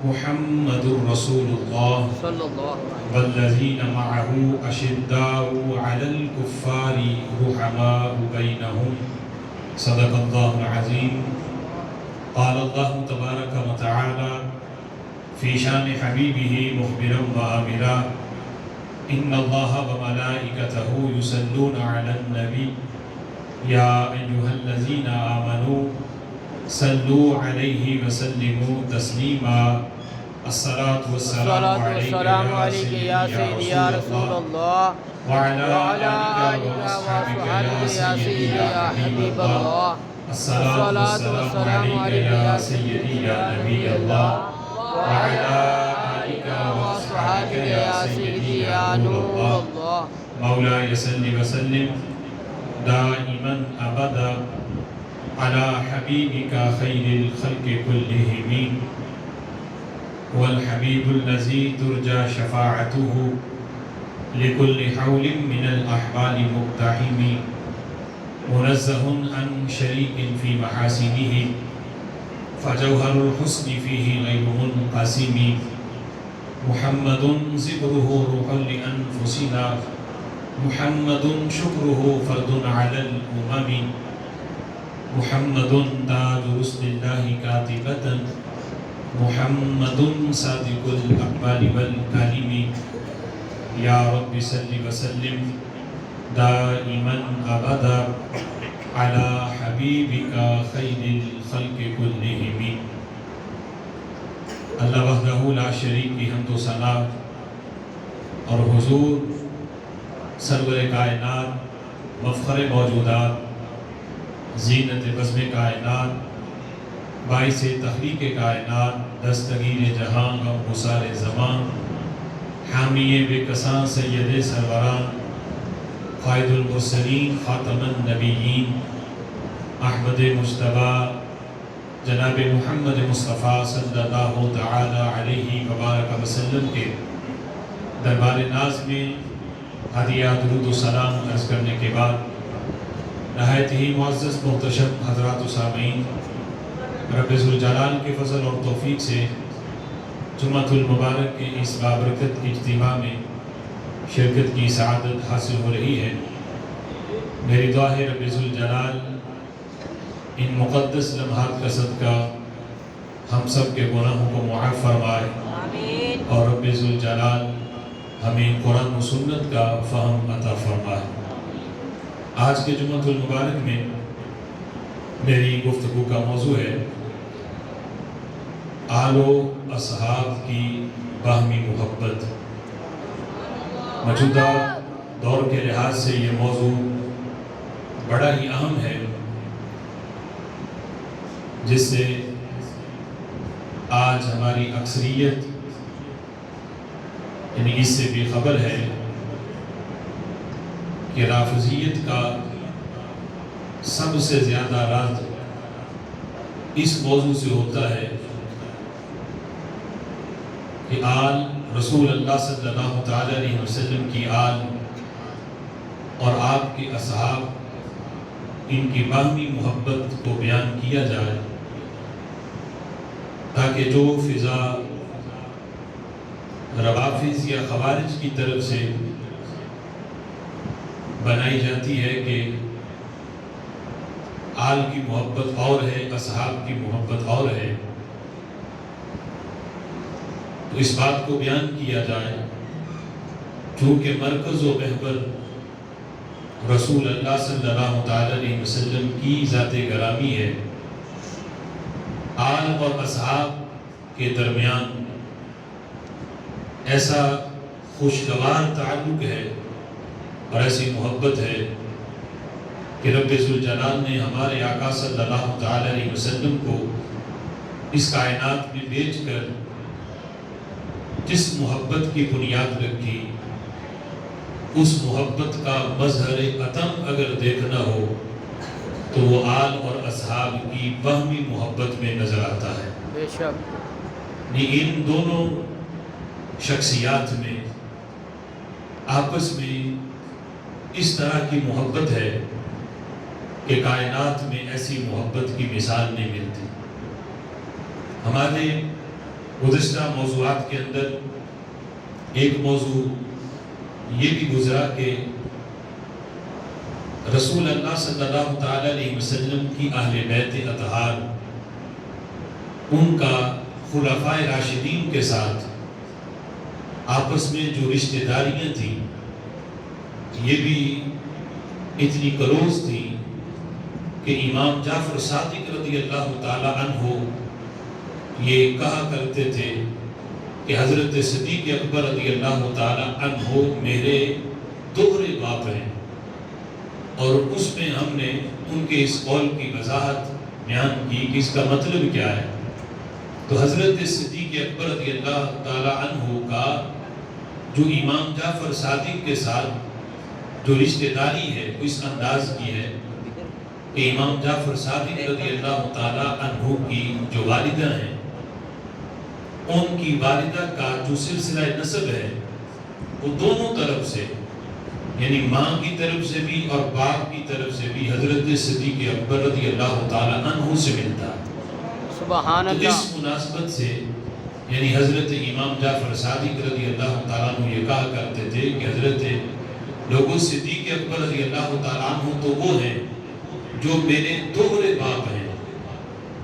محمد رسول الله صلی اللہ علیہ والذين معه أشداء على الكفار رحماء بينهم صدق الله العظيم. قال الله تبارك وتعالى في شان حبيبه مخبرا وآمرا إن الله وملائكته يصلون على النبي يا أيها الذين آمنوا صلوا عليه وسلموا تسليما. الصلاة والسلام عليك يا سيدي يا رسول الله وعلى آلك وأصحابك يا سيدي يا حبيب الله. الصلاة والسلام عليك يا سيدي يا نبي الله وعلى آلك وأصحابك يا سيدي يا نور الله. مولاي صل وسلم دائما أبدا على حبيبك خير الخلق كلهم هو الحبيب الذي ترجى شفاعته لكل حول من الأحوال مقتحم منزه عن شريك في محاسنه فجوهر الحسن فيه غير منقسم. محمد ذكره روح لأنفسنا محمد شكره فرد على الأمم محمد تاج رسل الله كاتبة محمد صادق الأقبال والكلم. يا رب صل وسلم دائما أبدا على حبيبك خير الخلق كلهم. اللہ وحدہ لا شریک کی حمد و ثنا اور حضور سرور کائنات مفخر موجودات زینت بزم کائنات باعث تخلیق کائنات دستگیر جہاں و حسار زمان حامی بے کساں سید سروران قائد المرسلین خاتم النبیین احمد مجتبیٰ جناب محمد مصطفیٰ صلی اللہ تعالی علیہ وبارک وسلم کے دربار ناز میں ہدیہ درود و سلام عرض کرنے کے بعد نہایت ہی معزز محتشم حضرات و سامعین، رب ذوالجلال کے فضل اور توفیق سے جمعۃ المبارک کے اس بابرکت اجتماع میں شرکت کی سعادت حاصل ہو رہی ہے۔ میری دعا ہے رب ذوالجلال ان مقدس لمحات کا صدقہ ہم سب کے گناہوں کو معاف فرمائے اور رب ذوالجلال ہمیں قرآن و سنت کا فہم عطا فرمائے۔ آج کے جمعۃ المبارک میں میری گفتگو کا موضوع ہے آل و اصحاب کی باہمی محبت۔ موجودہ دور کے لحاظ سے یہ موضوع بڑا ہی اہم ہے، جس سے آج ہماری اکثریت یعنی اس سے بھی خبر ہے کہ رافضیت کا سب سے زیادہ رد اس موضوع سے ہوتا ہے کہ آل رسول اللہ صلی اللہ تعالی علیہ وسلم کی آل اور آپ کے اصحاب ان کی باہمی محبت کو بیان کیا جائے، تاکہ جو فضا روافض یا خوارج کی طرف سے بنائی جاتی ہے کہ آل کی محبت اور ہے اصحاب کی محبت اور ہے، تو اس بات کو بیان کیا جائے چونکہ مرکز و محور رسول اللہ صلی اللہ تعالی علیہ وسلم کی ذات گرامی ہے۔ آل اور اصحاب کے درمیان ایسا خوشگوار تعلق ہے اور ایسی محبت ہے کہ رب ذوالجلال نے ہمارے آقا صلی اللہ تعالی علیہ وسلم کو اس کائنات میں بھیج کر جس محبت کی بنیاد رکھی، اس محبت کا مظہر اتم اگر دیکھنا ہو تو وہ آل اور اصحاب کی باہمی محبت میں نظر آتا ہے۔ بے شک ان دونوں شخصیات میں آپس میں اس طرح کی محبت ہے کہ کائنات میں ایسی محبت کی مثال نہیں ملتی۔ ہمارے گزشتہ موضوعات کے اندر ایک موضوع یہ بھی گزرا کہ رسول اللہ صلی اللہ تعالی علیہ وسلم کی اہل بیت اطہار، ان کا خلفائے راشدین کے ساتھ آپس میں جو رشتہ داریاں تھیں یہ بھی اتنی کلوز تھی کہ امام جعفر صادق رضی اللہ تعالی عنہ یہ کہا کرتے تھے کہ حضرت صدیق اکبر رضی اللہ تعالی عنہ میرے دوہرے باپ ہیں، اور اس میں ہم نے ان کے اس قول کی وضاحت بیان کی کہ اس کا مطلب کیا ہے۔ تو حضرت صدیق اکبر رضی اللہ تعالی عنہ کا جو امام جعفر صادق کے ساتھ جو رشتہ داری ہے وہ اس انداز کی ہے کہ امام جعفر صادق رضی اللہ تعالی عنہ کی جو والدہ ہیں، ان کی والدہ کا جو سلسلہ نسب ہے وہ دونوں طرف سے، یعنی ماں کی طرف سے بھی اور باپ کی طرف سے بھی حضرت صدیق اکبر رضی اللہ تعالی عنہ سے ملتا ہے۔ سبحان اللہ۔ اس مناسبت سے یعنی حضرت امام جعفر صادق رضی اللہ تعالیٰ عنہ یہ کہا کرتے تھے کہ حضرت لوگوں صدیق اکبر رضی اللہ تعالیٰ عنہ تو وہ ہیں جو میرے دوہرے باپ ہیں۔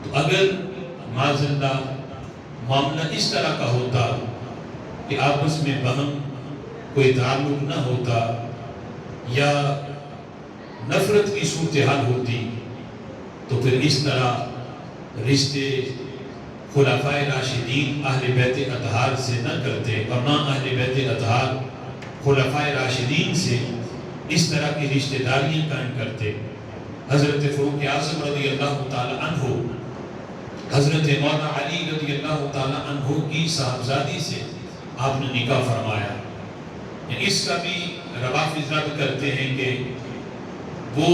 تو اگر معاذ اللہ معاملہ اس طرح کا ہوتا کہ آپس میں بہم کوئی تعلق نہ ہوتا یا نفرت کی صورتحال ہوتی تو پھر اس طرح رشتے خلفائے راشدین اہل بیت اطہار سے نہ کرتے، اور نہ اہل بیت اطہار خلفائے راشدین سے اس طرح کی رشتہ داریاں قائم کرتے۔ حضرت فاروق اعظم رضی اللہ تعالی عنہ حضرت مولانا علی رضی اللہ تعالی عنہ کی صاحبزادی سے آپ نے نکاح فرمایا۔ اس کا بھی روافظ رد کرتے ہیں کہ وہ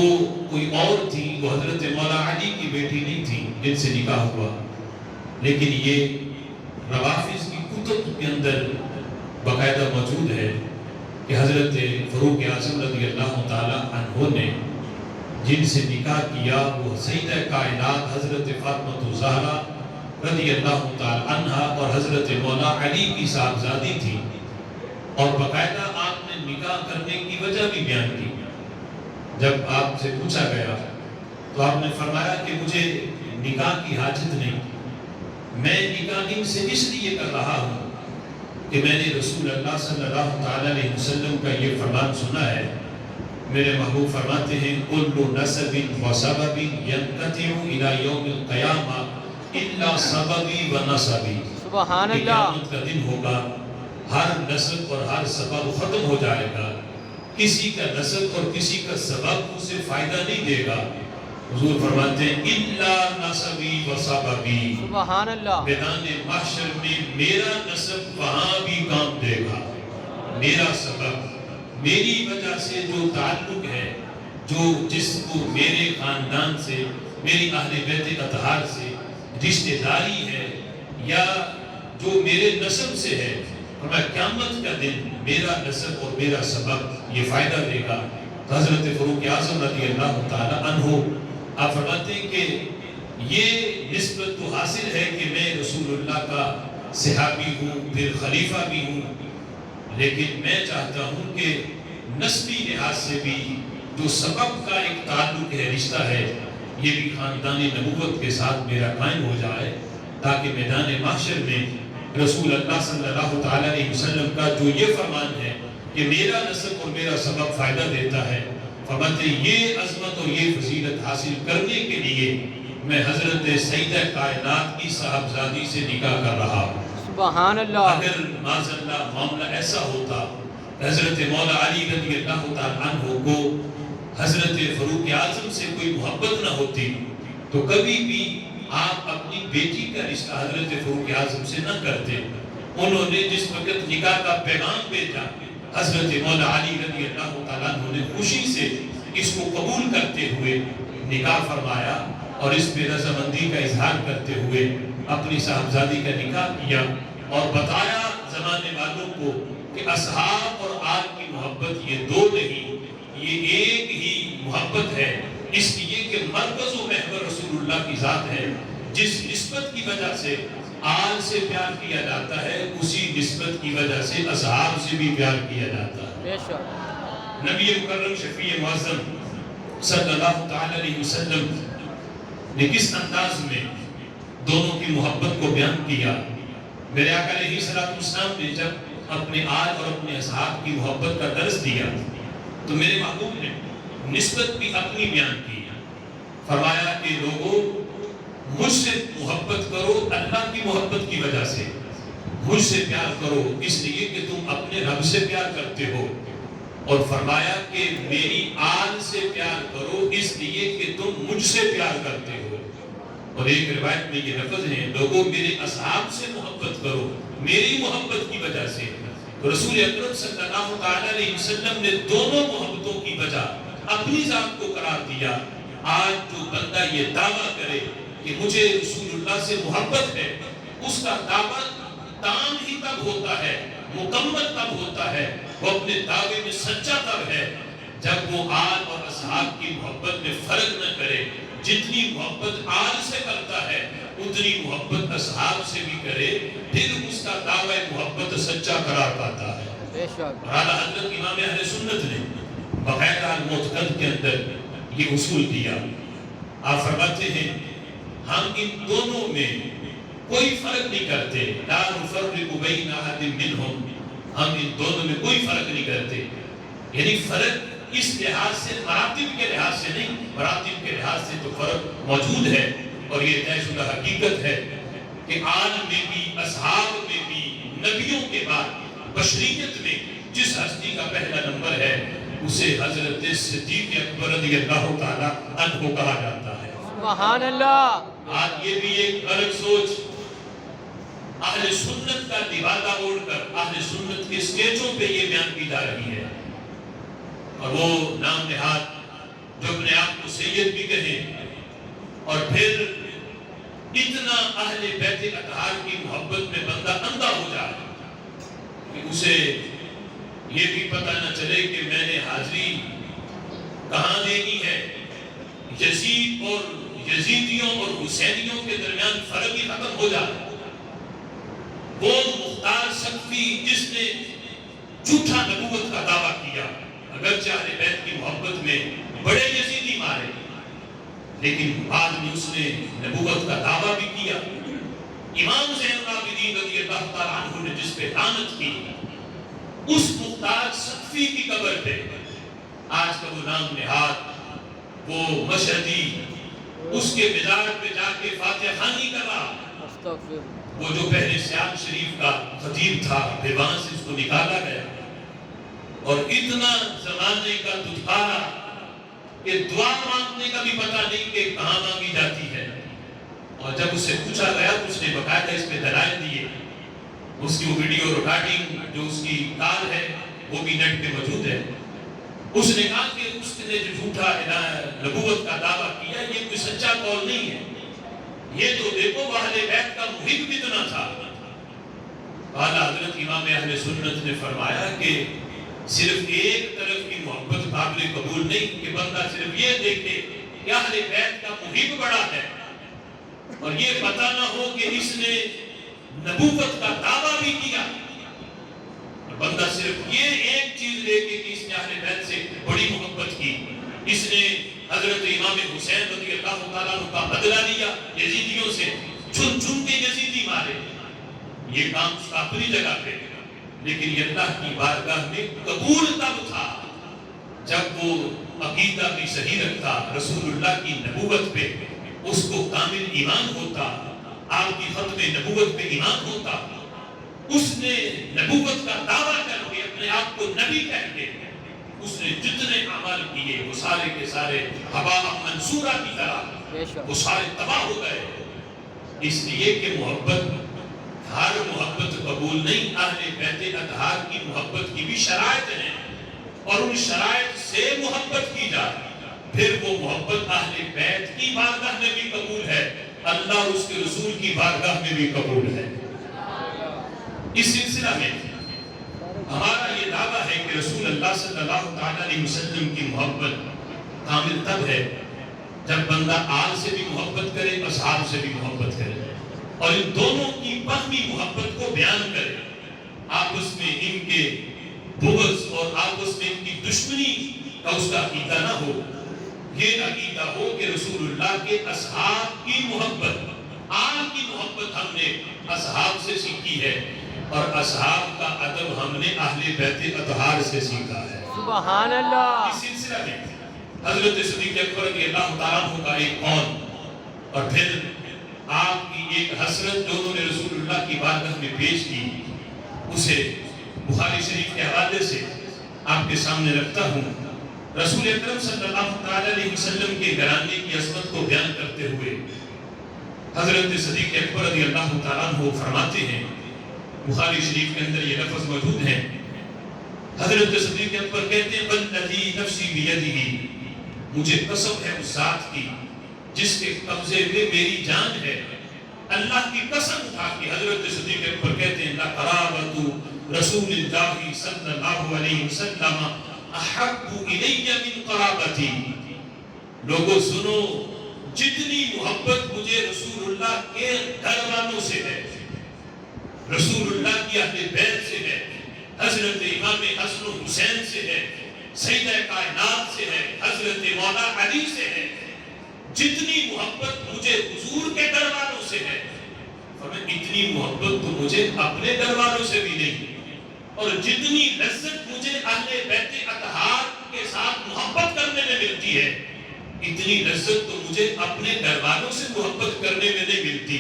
کوئی اور تھی، وہ حضرت مولانا علی کی بیٹی نہیں تھی جن سے نکاح ہوا، لیکن یہ روافظ کی کتب کے اندر باقاعدہ موجود ہے کہ حضرت فاروق اعظم رضی اللہ تعالی عنہ نے جن سے نکاح کیا وہ سیدہ کائنات حضرت فاطمہ الزہرا رضی اللہ تعالی عنہا اور حضرت مولا علی کی صاحبزادی تھی، اور باقاعدہ آپ نے نکاح کرنے کی وجہ بھی بیان کی۔ جب آپ سے پوچھا گیا تو آپ نے فرمایا کہ مجھے نکاح کی حاجت نہیں، میں نکاح ان سے اس لیے کر رہا ہوں کہ میں نے رسول اللہ صلی اللہ تعالی علیہ وسلم کا یہ فرمان سنا ہے۔ میرے محبوب فرماتے ہیں کل نسب و سبب ینقطع الی یوم القیامہ الا سببی و نسبی۔ سبحان اللہ۔ قیامت کا دن ہوگا، ہر نسب اور ہر سبب ختم ہو جائے گا، کسی کا نسب اور کسی کا سبب اسے فائدہ نہیں دے گا۔ حضور فرماتے ہیں الا نسبی و سببی۔ سبحان اللہ۔ میدان محشر میں میرا نسب وہاں بھی کام دے گا، میرا سبب، میری وجہ سے جو تعلق ہے، جو جس کو میرے خاندان سے، میری اہل بیت اطہار سے رشتہ داری ہے یا جو میرے نسب سے ہے، فرمایا قیامت کا دن میرا نسب اور میرا سبب یہ فائدہ دے گا۔ حضرت فاروق اعظم رضی اللہ تعالی عنہ آپ فرماتے ہیں کہ یہ نسبت تو حاصل ہے کہ میں رسول اللہ کا صحابی ہوں، پھر خلیفہ بھی ہوں، لیکن میں چاہتا ہوں کہ نسبی لحاظ سے بھی جو سبب کا ایک تعلق ہے، رشتہ ہے، یہ بھی خاندان نبوت کے ساتھ میرا قائم ہو جائے، تاکہ میدان محشر میں رسول اللہ صلی اللہ تعالی علیہ وسلم کا جو یہ فرمان ہے کہ میرا نسب اور میرا سبب فائدہ دیتا ہے، فرماتے یہ عظمت اور یہ فضیلت حاصل کرنے کے لیے میں حضرت سیدہ کائنات کی صاحبزادی سے نکاح کر رہا ہوں۔ سبحان اللہ۔ اگر معاذ اللہ معاملہ ایسا ہوتا، حضرت مولا علی رضی اللہ تعالیٰ عنہ کو حضرت فاروق اعظم سے کوئی محبت نہ ہوتی تو کبھی بھی آپ اپنی بیٹی کا رشتہ حضرت فاروق اعظم سے نہ کرتے۔ انہوں نے جس وقت نکاح کا پیغام بھیجا، حضرت مولا علی رضی اللہ تعالیٰ عنہ نے خوشی سے اس کو قبول کرتے ہوئے نکاح فرمایا اور اس پہ رضامندی کا اظہار کرتے ہوئے اپنی صاحبزادی کا نکاح کیا، اور بتایا زمانے والوں کو کہ اصحاب اور آل کی محبت یہ دو نہیں، یہ ایک ہی محبت ہے، اس لیے کہ مرکز و محور رسول اللہ کی ذات ہے، جس نسبت کی وجہ سے آل سے پیار کیا جاتا ہے، اسی نسبت کی وجہ سے اصحاب سے بھی پیار کیا جاتا ہے۔ بے شک نبی مکرم شفیع معظم صلی اللہ تعالی علیہ وسلم نے کس انداز میں دونوں کی محبت کو بیان کیا۔ میرے آقا علیہ السلام نے جب اپنے آل اور اپنے اصحاب کی محبت کا درس دیا تو میرے محبوب نے نسبت بھی اپنی بیان کی، فرمایا کہ لوگوں مجھ سے محبت کرو اللہ کی محبت کی وجہ سے، مجھ سے پیار کرو اس لیے کہ تم اپنے رب سے پیار کرتے ہو، اور فرمایا کہ میری آل سے پیار کرو اس لیے کہ تم مجھ سے پیار کرتے ہو۔ اور ایک روایت میں یہ لفظ ہے لوگوں میرے اصحاب سے محبت کرو میری محبت کی وجہ سے۔ تو رسول اکرم صلی اللہ تعالی علیہ وسلم نے دونوں محبتوں کی وجہ اپنی ذات کو قرار دیا۔ آج جو بندہ یہ دعویٰ کرے کہ مجھے رسول اللہ سے محبت ہے، اس کا دعویٰ تام ہی تب ہوتا ہے، مکمل تب ہوتا ہے، وہ اپنے دعوے میں سچا تب ہے جب وہ آل اور اصحاب کی محبت میں فرق نہ کرے۔ جتنی محبت آل سے کرتا ہے اتنی محبت اصحاب سے بھی کرے، پھر اس کا دعوی محبت سچا قرار پاتا ہے۔ بے شک اعلیٰ حضرت امام اہل سنت نے باقاعدہ المعتقد کے اندر یہ اصول دیا۔ آپ فرماتے ہیں ہم ان دونوں میں کوئی فرق نہیں کرتے، لا نفرق بین احد منہم، ہم ان دونوں میں کوئی فرق نہیں کرتے۔ یعنی فرق اس لحاظ سے مراتب کے لحاظ سے نہیں، مراتب کے لحاظ سے تو فرق موجود ہے، اور یہ طے شدہ حقیقت ہے کہ آل میں بھی اصحاب میں بھی نبیوں کے بعد بشریت میں جس ہستی کا پہلا نمبر ہے اسے حضرت صدیق اکبر رضی اللہ تعالیٰ عنہ کہا جاتا ہے۔ سبحان اللہ۔ آج یہ بھی ایک غلط سوچ اہل سنت کا لبادہ اوڑھ کر اہل سنت کے سٹیجوں پہ یہ بیان کی جا رہی ہے، اور وہ نام نہاد جو اپنے آپ کو سید بھی کہیں اور پھر اتنا اہل بیت اطہار کی محبت میں بندہ اندھا ہو جائے کہ اسے یہ بھی پتہ نہ چلے کہ میں نے حاضری کہاں دینی ہے۔ یزید اور یزیدیوں اور حسینیوں کے درمیان فرق ہی ختم ہو جائے۔ وہ مختار سقفی جس نے جھوٹا نبوت کا دعویٰ کیا، اگرچہ اہل بیت کی محبت میں بڑے یزیدی مارے، لیکن بعد میں اس نے نبوت کا دعویٰ بھی کیا۔ امام زین العابدین رضی اللہ تعالیٰ عنہ نے جس پہ لعنت کی، اس مختار سقفی کی قبر پہ آج کا وہ نام نہاد وہ مشہدی اس کے مزار پہ جا کے فاتحہ خوانی کر رہا۔ استغفر۔ وہ جو پہلے سیال شریف کا خطیب تھا، دیوان سے اس کو نکالا گیا اور اتنا زمانے کا دھتکارا کہ دعا مانگنے کا بھی پتہ نہیں کہ کہاں مانگی جاتی ہے۔ اور جب اس سے پوچھا گیا تو اس نے باقاعدہ اس پہ دلائل دیے۔ اس کی ویڈیو ریکارڈنگ جو اس کی کال ہے وہ بھی نیٹ پہ موجود ہے۔ اس نے کہا کہ اس نے جو جھوٹا نبوت کا دعویٰ کیا یہ کوئی سچا قول نہیں ہے، یہ تو دیکھو وہ اہل بیت کا محب کتنا تھا۔ اعلیٰ حضرت امام اہل سنت نے فرمایا کہ صرف ایک طرف کی محبت قابل قبول نہیں کہ بندہ صرف یہ دیکھے کہ اہل بیت کا محب بڑا ہے اور یہ پتہ نہ ہو کہ اس نے نبوت کا دعویٰ بھی کیا، اور بندہ صرف یہ ایک چیز لے کے کہ اس نے اہل بیت سے بڑی محبت کی، اس نے حضرت امام حسین رضی اللہ تعالیٰ عنہ کا بدلہ لیا، یزیدیوں سے چن چن کے یزیدی مارے، یہ کام اس کا اپنی جگہ پہ، لیکن یہ اللہ کی بارگاہ میں قبول تب تھا جب وہ عقیدہ بھی صحیح رکھتا، رسول اللہ کی نبوت پہ اس کو کامل ایمان ہوتا، آپ کی ختم نبوت پہ ایمان ہوتا، اس نے نبوت کا دعویٰ کر کے اپنے آپ کو نبی کہہ کے اس نے جتنے اعمال کیے وہ سارے کے سارے ہوا منصورہ کی طرح وہ سارے تباہ ہو گئے۔ اس لیے کہ محبت ہر محبت قبول نہیں، اہل بیت اطہار کی محبت کی بھی شرائط ہیں اور ان شرائط سے محبت کی جائے، پھر وہ محبت اہل بیت کی بارگاہ میں بھی قبول ہے، اللہ اور اس کے رسول کی بارگاہ میں بھی قبول ہے۔ اس سلسلہ میں ہمارا یہ دعویٰ ہے کہ رسول اللہ صلی اللہ تعالیٰ علیہ وسلم کی محبت کامل تب ہے جب بندہ آل سے بھی محبت کرے، اصحاب سے بھی محبت کرے، اور ان دونوں کی باہمی محبت کو بیان کرے، آپس میں ان کے بغض اور آپس میں ان کی دشمنی کا اس کا عقیدہ نہ ہو، یہ عقیدہ ہو کہ رسول اللہ کے اصحاب کی محبت، آل کی محبت ہم نے اصحاب سے سیکھی ہے، اور اصحاب کا ادب ہم نے اہل بیت اطہار سے سیکھا ہے۔ سبحان اللہ۔ اس سلسلہ میں حضرت صدیق اکبر رضی اللہ تعالیٰ عنہ کا ایک قول اور پھر آپ کی ایک حسرت جو انہوں نے رسول اللہ کی بارگاہ میں پیش کی، اسے بخاری شریف کے حوالے سے آپ کے سامنے رکھتا ہوں۔ رسول اکرم صلی اللہ علیہ وسلم کے گھرانے کی عظمت کو بیان کرتے ہوئے حضرت صدیق اکبر رضی اللہ تعالیٰ عنہ فرماتے ہیں، بخاری شریف کے اندر یہ لفظ موجود ہے، حضرت صدیق اکبر کہتے ہیں والذی نفسی بیدہ، مجھے قسم ہے اس ذات کی جس کے قبضے میں میری جان ہے، اللہ کی قسم اٹھا کے حضرت صدیق اکبر کہتے ہیں لقرابۃ رسول اللہ صلی اللہ علیہ وسلم احب الی من قرابتی، لوگوں سنو جتنی محبت مجھے رسول اللہ کے گھر والوں سے ہے، رسول اللہ کی اہل بیت سے ہے، حضرت امام حسن و حسین سے ہے، سیدہ کائنات سے ہے، حضرت مولا علی سے ہے، جتنی محبت مجھے حضور کے گھر والوں سے ہے، فرمایا اتنی محبت تو مجھے اپنے گھر والوں سے بھی نہیں، اور جتنی لذت مجھے اہل بیت اطہار کے ساتھ محبت کرنے میں ملتی ہے، اتنی لذت تو مجھے اپنے گھر والوں سے محبت کرنے میں نہیں ملتی،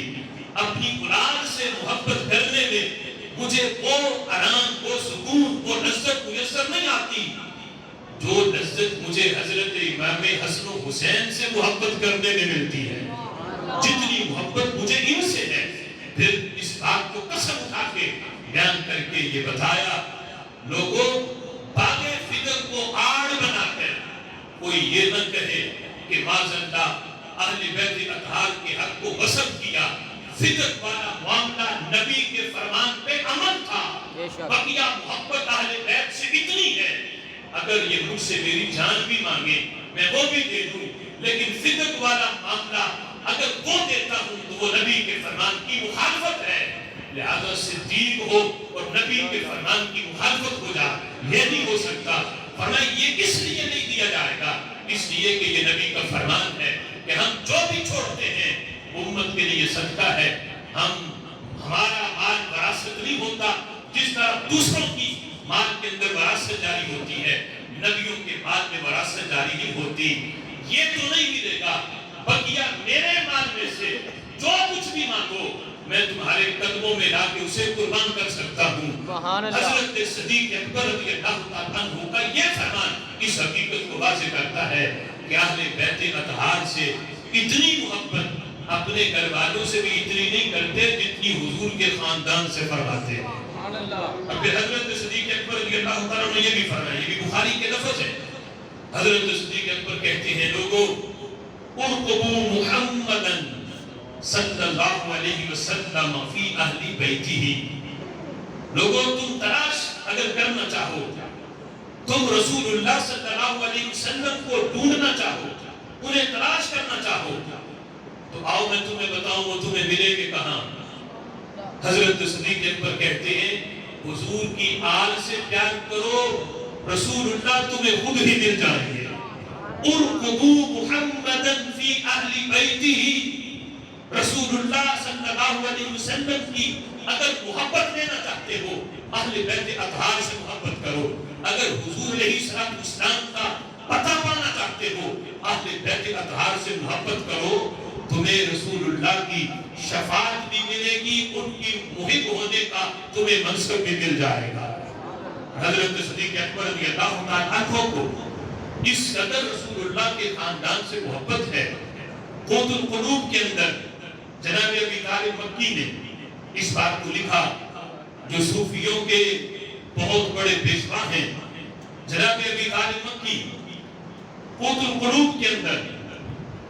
اپنی اولاد سے محبت کرنے میں مجھے وہ آرام، وہ سکون، وہ لذت میسر نہیں آتی جو لذت مجھے حضرت امام حسن و حسین سے محبت کرنے میں ملتی ہے۔ جتنی محبت مجھے ان سے ہے، پھر اس بات کو قسم اٹھا کے بیان کر کے یہ بتایا، لوگوں باغ فکر کو آڑ بنا کر کوئی یہ نہ کہے کہ معاذ اللہ اہل بیت اطہار کے حق کو غصب کیا، فکر والا معاملہ نبی کے فرمان پہ عمل تھا، بقیہ محبت اہل بیت سے اتنی ہے، اگر یہ مجھ سے میری جان بھی مانگے میں وہ بھی دے دوں، لیکن فکر والا معاملہ اگر وہ دیتا ہوں تو وہ نبی کے فرمان کی مخالفت ہے، لہذا صدیق ہو اور نبی کے فرمان کی مخالفت ہو جا، یہ نہیں ہو سکتا۔ فرمایا یہ کس لیے نہیں دیا جائے گا؟ اس لیے کہ یہ نبی کا فرمان ہے کہ ہم جو بھی چھوڑتے ہیں امت کے لیے صدقہ ہے، ہمارا مال وراثت نہیں ہوتا، جس طرح دوسروں کی مال کے اندر وراثت جاری ہوتی ہے، نبیوں کے مال میں وراثت جاری نہیں ہوتی، یہ تو نہیں ملے گا، بقیہ میرے مال میں سے جو کچھ بھی مانگو میں تمہارے قدموں میں لا کے اسے قربان کر سکتا ہوں۔ حضرت صدیق اکبر رضی اللہ تعالیٰ عنہ کا یہ فرمان اس حقیقت کو واضح کرتا ہے کہ اہل بیت اطہار سے اتنی محبت اپنے گھر والوں سے بھی اتنی نہیں کرتے جتنی حضور کے خاندان سے فرماتے ہیں۔ اب پھر حضرت صدیق اکبر رضی اللہ تعالیٰ نے یہ بھی فرمایا، یہ بھی بخاری کے لفظ ہے، حضرت صدیق اکبر کہتے ہیں لوگوں ارقبوا محمدا صلی اللہ علیہ وسلم فی اہل بیتہ، لوگوں تم تلاش اگر کرنا چاہو، تم رسول اللہ صلی اللہ علیہ وسلم کو ڈھونڈنا چاہو، انہیں تلاش کرنا چاہو، تو آؤ میں تمہیں بتاؤں وہ تمہیں ملے گے کہاں؟ حضرت صدیق اکبر کہتے ہیں حضور کی آل سے پیار کرو، رسول اللہ تمہیں خود ہی مل جائیں گے۔ ارقبوا محمدا فی اہل بیتہ، رسول اللہ صلی اللہ علیہ وسلم کی اگر محبت لینا چاہتے ہو اہل بیت اطہار سے محبت کرو، اگر حضور علیہ السلام کا پتہ پانا چاہتے ہو اہل بیت اطہار سے محبت کرو، تمہیں رسول اللہ کی شفاعت بھی ملے گی، ان کی محب ہونے کا تمہیں منصب بھی مل جائے گا۔ حضرت صدیق اکبر رضی اللہ تعالیٰ عنہ کو اس قدر رسول اللہ کے خاندان سے محبت ہے، قوت القلوب کے اندر جناب ابی طالب مکی نے اس بات کو لکھا، جو صوفیوں کے بہت بڑے پیشوا ہیں، جناب ابی طالب مکی قوت القلوب کے اندر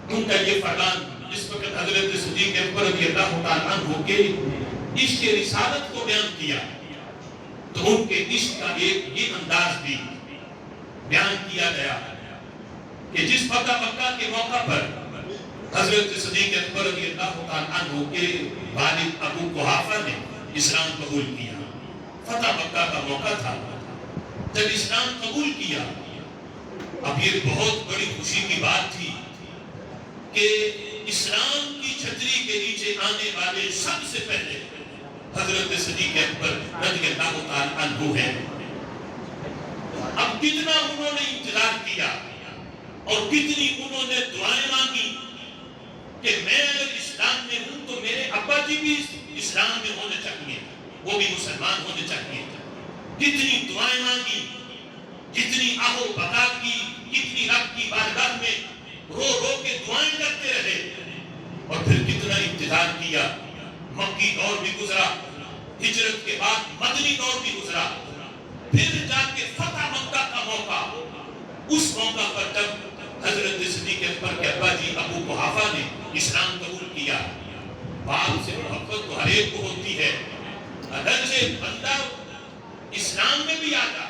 ان کا یہ فرمان جس وقت حضرت صدیق اکبر رضی اللہ تعالیٰ عنہ کے عشق رسالت کو بیان کیا تو ان کے عشق کا ایک یہ انداز بھی بیان کیا گیا کہ جس فتح مکہ کے موقع پر حضرت صدیق اکبر رضی اللہ تعالیٰ عنہ کے والد ابو قحافہ نے اسلام قبول کیا. فتح مکہ کا موقع تھا. جب اسلام قبول کیا، اب یہ بہت بڑی خوشی کی بات تھی کہ اسلام کی چھتری کے نیچے آنے والے سب سے پہلے حضرت صدیق اکبر رضی اللہ تعالیٰ عنہ ہے. اب کتنا انہوں نے انتظار کیا اور کتنی انہوں نے دعائیں مانگی کہ میں اگر اسلام میں ہوں تو میرے ابا جی بھی اسلام میں ہونے چاہیے، وہ بھی مسلمان ہونے چاہیے. کتنی دعائیں مانگی، جتنی آہو بقا کی، کتنی رب کی بارگاہ میں رو رو کے دعائیں کرتے رہے. اور پھر کتنا انتظار کیا. مکی دور بھی گزرا، ہجرت کے بعد مدنی دور بھی گزرا، پھر جا کے فتح مکہ کا موقع. اس موقع پر جب حضرت صدیق اکبر کے ابا جی ابو قحافہ نے اسلام قبول کیا. باپ سے محبت تو ہر ایک کو ہوتی ہے، اگرچہ بندہ اسلام میں بھی آتا،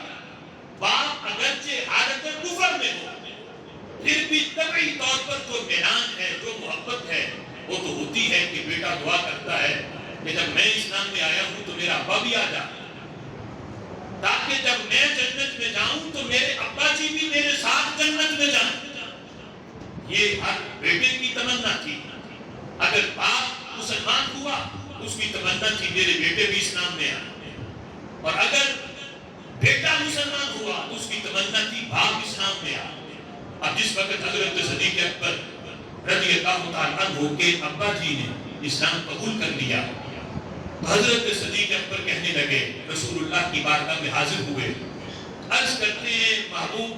باپ اگرچہ حالت کفر میں ہو، پھر بھی طبعی طور پر جو میلان ہے، جو محبت ہے، وہ تو ہوتی ہے کہ بیٹا دعا کرتا ہے کہ جب میں اسلام میں آیا ہوں تو میرا ابا بھی آ جا، تاکہ جب میں جنت میں جاؤں تو میرے ابا جی بھی میرے ساتھ جنت میں جائیں. یہ ہر بیٹے کی تمنا تھی. اگر باپ مسلمان ہوا اس کی تمنا تھی میرے بیٹے بھی اسلام میں آئیں، اور اگر بیٹا مسلمان ہوا اس کی تمنا تھی باپ اسلام میں آئے. اب جس وقت حضرت صدیق اکبر رضی اللہ تعالیٰ عنہ کے ابا جی نے اسلام قبول کر لیا، حضرت صدیق اکبر کہنے لگے، رسول اللہ کی بارگاہ میں حاضر ہوئے، عرض کرتے ہیں محبوب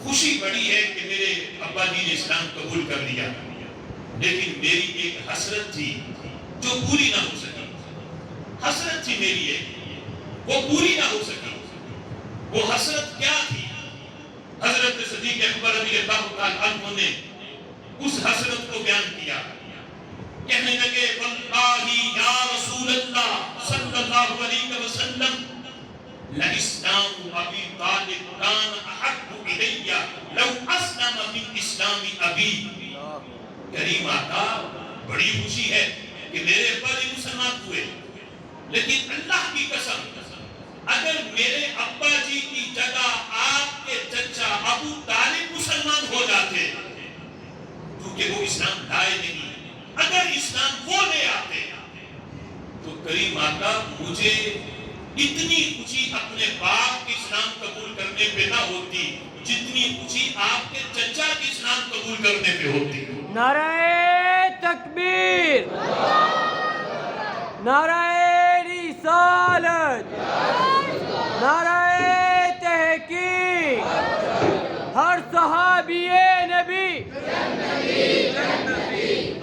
خوشی بڑی ہے کہ میرے ابا جی نے اسلام قبول کر لیا، لیکن میری ایک حسرت تھی جو پوری نہ ہو سکی. حسرت تھی میری ایک، وہ پوری نہ ہو سکی. وہ حسرت کیا تھی؟ حضرت صدیق اکبر رضی اللہ تعالیٰ عنہ نے اس حسرت کو بیان کیا. کہنے لگے واللہ یا رسول اللہ صلی اللہ علیہ وسلم لَإِسْلَامُ أَبِي طَالِبْ كَانَ أَحَبُّ إِلَيَّ لَوْ أَسْلَمَ مِنْ إِسْلَامِ أَبِي. کریم آقا بڑی خوشی ہے کہ میرے ابا جی مسلمان ہوئے، لیکن اللہ کی قسم اگر میرے ابا جی کی جگہ آپ کے چچا ابو طالب مسلمان ہو جاتے، کیونکہ وہ اسلام لائے نہیں، اگر اسلام وہ لے آتے تو کریم آقا مجھے اتنی خوشی اپنے باپ کے اسلام قبول کرنے پہ نہ ہوتی جتنی خوشی آپ کے چچا کے اسلام قبول کرنے پہ ہوتی. نعرہ تکبیر، نعرہ رسالت، نعرہ تحقیق. ہر صحابی نبی،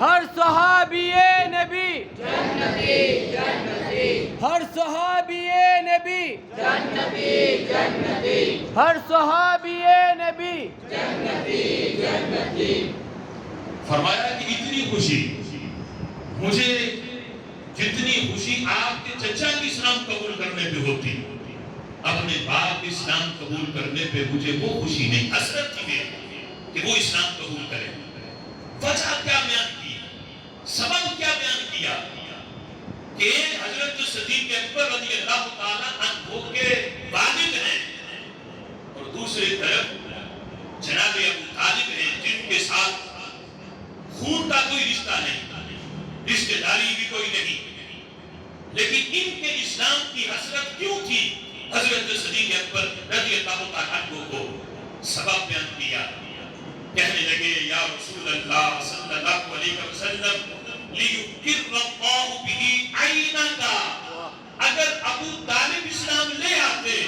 ہر صحابی نبی، ہر صحابی نبی، ہر صحابی نبی. فرمایا کہ اتنی خوشی مجھے جتنی خوشی آپ کے چچا کے اسلام قبول کرنے پہ ہوتی، اپنے باپ کے اسلام قبول کرنے پہ مجھے وہ خوشی نہیں. حسرت تھی میری کہ وہ اسلام قبول کرے. وجہ کیا بیان کی، سبب کیا بیان کیا کہ حضرت صدیق اکبر رضی اللہ تعالیٰ عنہ کے والد ہیں اور دوسری طرف جناب ابو طالب ہیں جن کے ساتھ خون کا کوئی رشتہ نہیں، رشتہ داری بھی کوئی نہیں، لیکن ان کے اسلام کی حسرت کیوں تھی؟ حضرت صدیق اکبر رضی اللہ تعالیٰ عنہ کو سبب بیان کیا. کہنے لگے یا رسول اللہ صلی اللہ علیہ وسلم لیقر اللہ بہ عینک. اگر ابو طالب اسلام لے آتے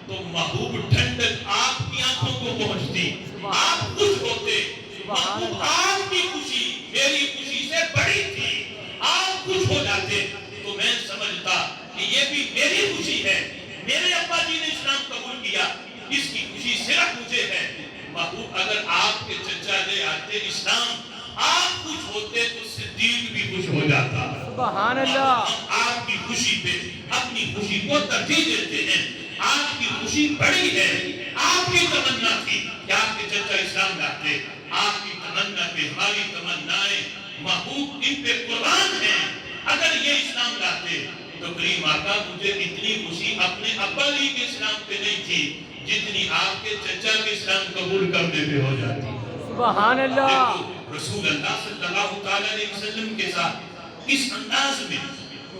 تو محبوب ٹھنڈک آپ کی آنکھوں کو پہنچتی، آپ خوش ہوتے. محبوب آپ کی خوشی میری خوشی سے بڑی تھی، آپ خوش ہو جاتے تو میں سمجھتا کہ یہ بھی میری خوشی ہے. میرے ابا جی نے اسلام قبول کیا، اس کی خوشی صرف مجھے ہے. محبوب اگر آپ کے چچا لے آتے اسلام، آپ خوش ہوتے تو صدیق بھی خوش ہو جاتا. سبحان اللہ. آپ کی خوشی پہ اپنی خوشی کو ترجیح دیتے ہیں. آپ کی خوشی بڑی ہے آپ کی تمنا تھی کہ آپ کے چچا اسلام لاتے، آپ کی تمنا کہ ہماری تمنائیں محبوب ان پہ قربان ہیں، اگر یہ اسلام لاتے تو کریم آقا مجھے اتنی خوشی اپنے ابا علی کے اسلام پہ نہیں تھی جتنی آپ کے چچا کے اسلام قبول کرنے پہ ہو جاتی۔ سبحان اللہ۔ دیکھو رسول اللہ صلی اللہ علیہ وسلم کے ساتھ اس انداز میں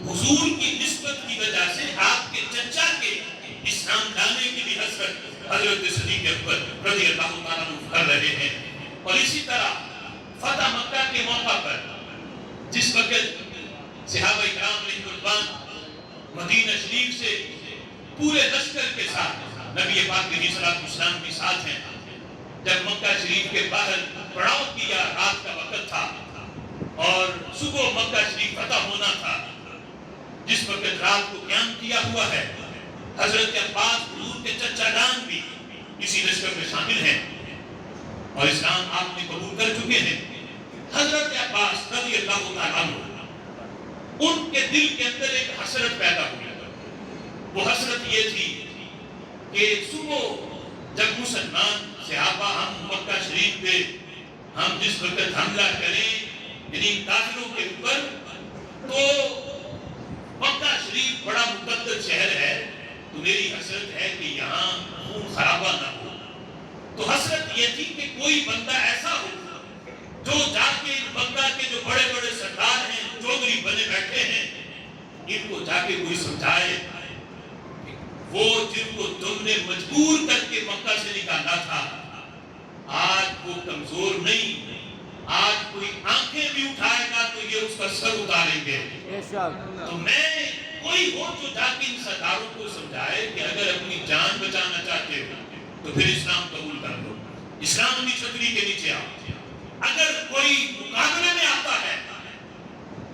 حضور کی نسبت کی وجہ سے آپ کے چچا کے اسلام لانے کی بھی حضرت صدیق اکبر رضی اللہ تعالیٰ عنہ کر رہے ہیں۔ اور اسی طرح فتح مکہ کے موقع پر جس وقت صحابہ کرام رضوان مدینہ شریف سے پورے لشکر کے ساتھ نبی پاک علیہ السلام کے ساتھ ہیں، جب مکہ شریف کے باہر پڑاؤ کیا، رات کا وقت تھا اور صبح مکہ شریف فتح ہونا تھا، جس وقت رات کو قیام کیا ہوا ہے، حضرت عباس حضور کے چچا جان بھی اسی لشکر میں شامل ہیں اور اسلام آپ نے قبول کر چکے ہیں۔ حضرت عباس رضی اللہ تعالیٰ عنہ ان کے دل کے اندر ایک حسرت پیدا ہوئی، وہ حسرت یہ تھی کہ صبح جب مسلمان صحابہ ہم مکہ شریف پہ ہم جس وقت حملہ کریں یعنی کافروں کے اوپر، تو مکہ شریف بڑا مقدس شہر ہے، تو میری حسرت ہے کہ یہاں خون خرابہ نہ ہو۔ تو حسرت یہ تھی کہ کوئی بندہ ایسا ہو جو جا کے مکہ کے جو بڑے بڑے سردار ہیں، چودھری بنے بیٹھے ہیں، ان کو جا کے کوئی سمجھائے وہ جن کو تم نے مجبور کر کے مکہ سے نکالا تھا آج وہ کمزور نہیں، آج کوئی آنکھیں بھی اٹھائے گا تو یہ اس کا سر اتاریں گے۔ تو میں کوئی ہو جو جا کے ان سرداروں کو سمجھائے کہ اگر اپنی جان بچانا چاہتے ہو تو پھر اسلام قبول کر لو، اسلام کی چھتری کے نیچے آؤ۔ اگر کوئی مقابلے میں آتا ہے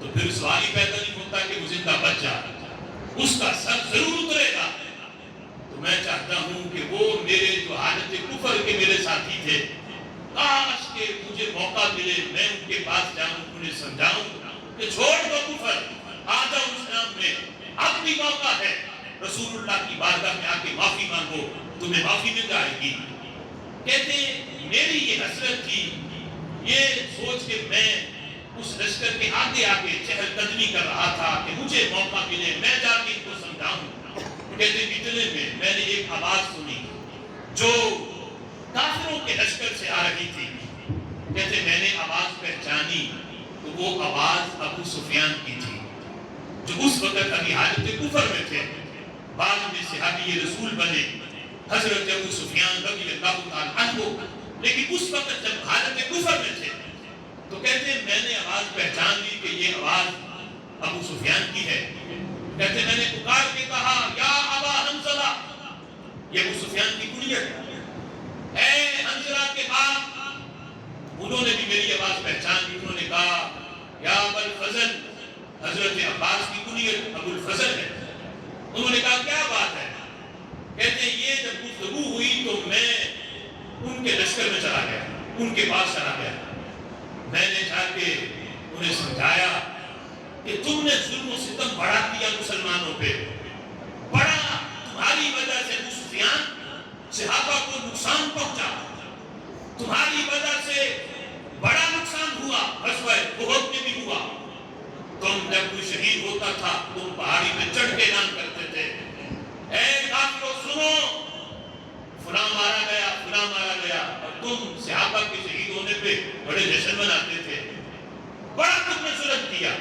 تو پھر سوال ہی پیدا نہیں ہوتا کہ وہ زندہ بچ جائے، اس کا سر ضرور اترے گا۔ تو میں چاہتا ہوں کہ وہ میرے جو حالت کفر کے میرے ساتھی تھے، کاش کہ مجھے موقع ملے میں ان کے پاس جاؤں، انہیں سمجھاؤں کہ چھوڑ دو کفر، آ جاؤ اسلام میں، اب بھی موقع ہے، رسول اللہ کی بارگاہ میں آ کے معافی مانگو، تمہیں معافی مل جائے گی۔ کہتے ہیں میری یہ حسرت تھی، یہ سوچ کے میں اس لشکر کے آگے آگے چہل قدمی کر رہا تھا کہ مجھے موقع ملے میں جا کے ان کو سمجھاؤں۔ کہتے ہیں اتنے میں نے ایک آواز سنی جو کافروں کے لشکر سے آ رہی تھی۔ کہتے میں نے آواز پہچانی تو وہ آواز ابو سفیان کی تھی جو اس وقت ابھی حالت کفر میں تھے، بعد میں صحابی رسول بنے حضرت ابو سفیان رضی اللہ تعالیٰ عنہ، لیکن اس وقت جب حالت کفر میں تھے تو کہتے ہیں میں نے آواز پہچان لی کہ یہ آواز ابو سفیان کی ہے۔ کہتے میں نے پکار کے کہا یا ابا حنظلہ، یہ ابو سفیان کی کنیت، اے حنظلہ کے باپ۔ انہوں نے بھی میری آواز پہچان لی، انہوں نے کہا یا ابو الفضل، حضرت عباس کی کنیت ابو الفضل ہے۔ انہوں نے کہا کیا بات ہے؟ کہتے ہیں یہ جب گفتگو ہوئی تو میں ان کے لشکر میں چلا گیا، ان کے پاس چلا گیا، میں نے جا کے انہیں سمجھایا کہ تم نے ظلم و ستم بڑا کیا مسلمانوں پہ، بڑا تمہاری وجہ سے ابو سفیان صحابہ کو نقصان پہنچا، تمہاری وجہ سے بڑا نقصان ہوا، غزوہ احد میں بھی ہوا۔ تم جب کوئی شہید ہوتا تھا تم پہاڑی پہ چڑھ کے اعلان کرتے تھے اے کافروں سنو، فلاں مارا گیا، فلاں مارا گیا، اور تم صحابہ کے شہید ہونے پہ بڑے جشن مناتے تھے، بڑا تم نے ظلم کیا۔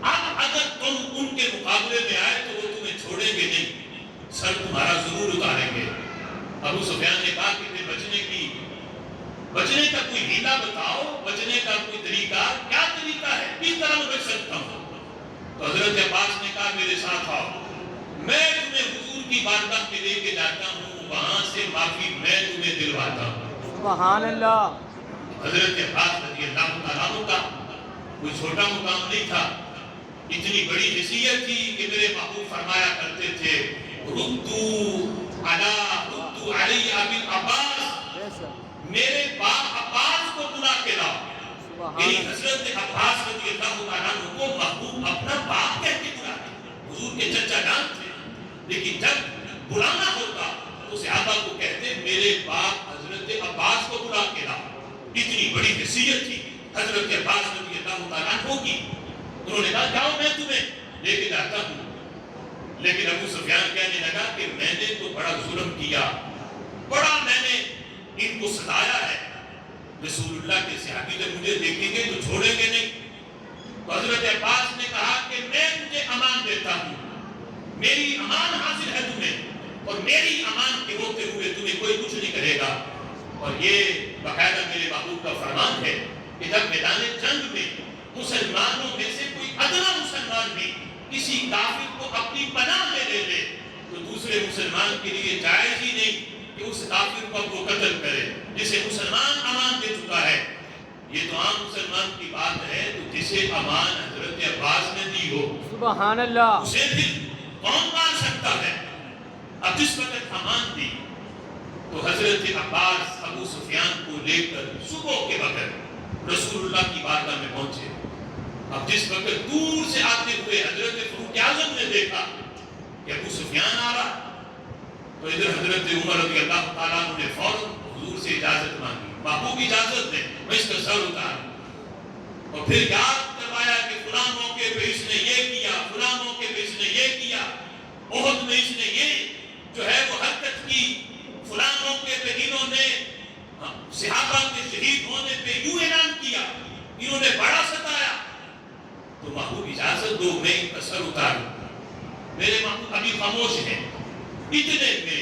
اب اگر تم ان کے مقابلے میں آئے تو وہ تمہیں چھوڑیں گے نہیں، سر تمہارا ضرور اتاریں گے۔ ابو سفیان نے کہا کہ بچنے کا کوئی ہیلا بتاؤ، بچنے کا کوئی طریقہ، کیا طریقہ ہے، کس طرح میں بچ سکتا ہوں؟ تو حضرت عباس نے کہا میرے ساتھ آؤ، میں تمہیں حضور کی بارگاہ میں لے کے جاتا ہوں، وہاں سے معافی میں تمہیں دلواتا ہوں۔ سبحان اللہ۔ حضرت عباس رضی اللہ تعالیٰ عنہ کا کوئی چھوٹا مقام نہیں تھا، اتنی بڑی حیثیت تھی کہ میرے محبوب فرمایا کرتے تھے ردو علی ابی عباس، میرے باپ عباس کو بلا کے لاؤ۔ یعنی حضرت عباس رضی اللہ تعالیٰ عنہ کو محبوب اپنا باپ کہہ کے بلاتے، حضور کے چچا جان تھے، لیکن جب بلانا ہوتا تو صحابہ کو حضرت عباس رضی اللہ تعالیٰ عنہ کی. انہوں نے کہا جاؤ میں تمہیں لے کے جاتا ہوں. لیکن ابو سفیان کہنے لگا کہ میں نے تو بڑا ظلم کیا, بڑا میں نے ان کو ستایا ہے. رسول اللہ کے صحابی جب مجھے دیکھیں گے تو چھوڑیں گے نہیں. تو حضرت عباس نے کہا کہ میں تجھے امان دیتا ہوں, میری امان حاصل ہے تمہیں, اور میری امان کے ہوتے ہوئے تمہیں کوئی کچھ نہیں کرے گا. اور یہ باقاعدہ میرے محبوب کا فرمان ہے کہ جب میدان جنگ میں مسلمانوں میں سے کوئی ادنا مسلمان بھی کسی کافر کو اپنی پناہ میں لے لے تو دوسرے مسلمان کے لیے جائز ہی نہیں کہ اس کافر کو وہ قتل کرے جسے مسلمان امان دے چکا ہے. یہ تو عام مسلمان کی بات ہے, تو جسے امان حضرت عباس نے دی ہو سبحان اللہ, اسے پھر کون مان سکتا ہے. اب جس وقت امان دی تو حضرت عباس ابو سفیان کو لے کر صبح کے وقت رسول اللہ کی بارگاہ میں پہنچے. اب جس وقت دور سے آتے ہوئے حضرت فاروق اعظم نے دیکھا کہ ابو سفیان آ رہا, تو ادھر حضرت عمر رضی اللہ تعالیٰ عنہ نے فوراً حضور سے اجازت مانگی, محبوب اجازت دیں میں اس کا سر اتاروں. اور پھر یاد کروایا کہ فلاں موقع پہ اس نے یہ کیا, فلاں موقع پہ اس نے یہ کیا, احد میں اس نے یہ جو ہے وہ حرکت کی, فلاں موقع پہ انہوں نے صحابہ کے شہید ہونے پہ یوں اعلان کیا, انہوں نے بڑا ستایا. تو محبوب اجازت دو میں ان کا سر اتاروں. میرے محبوب ابھی خاموش ہیں. اتنے میں